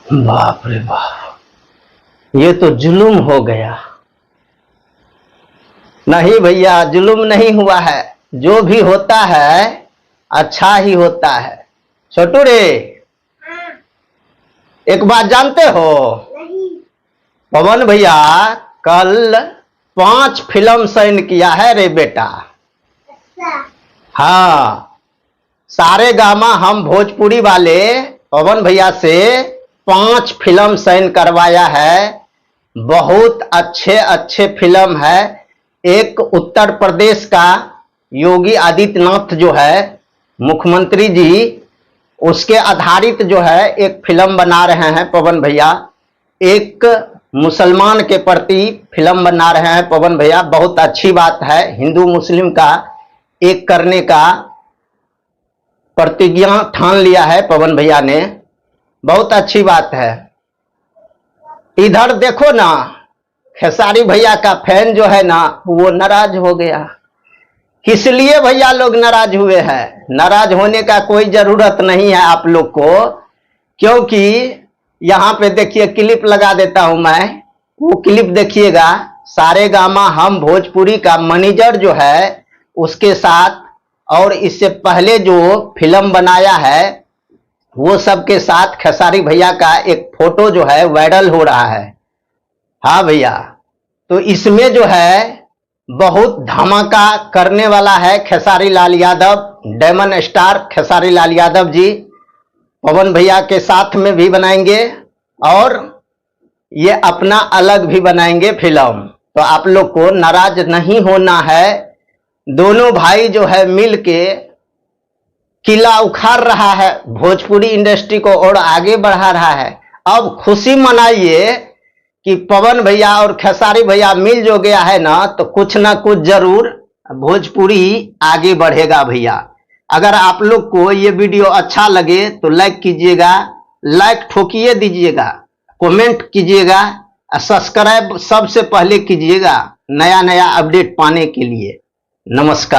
बाप रे बाप, ये तो जुल्म हो गया। नहीं भैया, जुल्म नहीं हुआ है। जो भी होता है अच्छा ही होता है। छोटू रे, एक बात जानते हो? नहीं। पवन भैया कल 5 फिल्म साइन किया है रे बेटा। अच्छा। हाँ, सारे गामा हम भोजपुरी वाले पवन भैया से 5 फिल्म साइन करवाया है। बहुत अच्छे अच्छे फिल्म है। एक उत्तर प्रदेश का योगी आदित्यनाथ जो है मुख्यमंत्री जी, उसके आधारित जो है एक फिल्म बना रहे हैं पवन भैया। एक मुसलमान के प्रति फिल्म बना रहे हैं पवन भैया। बहुत अच्छी बात है। हिंदू मुस्लिम का एक करने का प्रतिज्ञा ठान लिया है पवन भैया ने। बहुत अच्छी बात है। इधर देखो ना, खेसारी भैया का फैन जो है ना वो नाराज हो गया। किस लिए भैया लोग नाराज हुए हैं? नाराज होने का कोई जरूरत नहीं है आप लोग को, क्योंकि यहां पे देखिए क्लिप लगा देता हूं मैं, वो क्लिप देखिएगा। सारे गामा हम भोजपुरी का मैनेजर जो है उसके साथ और इससे पहले जो फिल्म बनाया है वो सबके साथ खेसारी भैया का एक फोटो जो है वायरल हो रहा है। हाँ भैया, तो इसमें जो है बहुत धमाका करने वाला है खेसारी लाल यादव, डायमंड स्टार खेसारी लाल यादव जी पवन भैया के साथ में भी बनाएंगे और ये अपना अलग भी बनाएंगे फिल्म। तो आप लोग को नाराज नहीं होना है। दोनों भाई जो है मिल के किला उखाड़ रहा है, भोजपुरी इंडस्ट्री को और आगे बढ़ा रहा है। अब खुशी मनाइए कि पवन भैया और खेसारी भैया मिल जो गया है ना, तो कुछ ना कुछ जरूर भोजपुरी आगे बढ़ेगा भैया। अगर आप लोग को ये वीडियो अच्छा लगे तो लाइक कीजिएगा, लाइक ठोकिए दीजिएगा, कमेंट कीजिएगा, सब्सक्राइब सबसे पहले कीजिएगा नया नया अपडेट पाने के लिए। नमस्कार।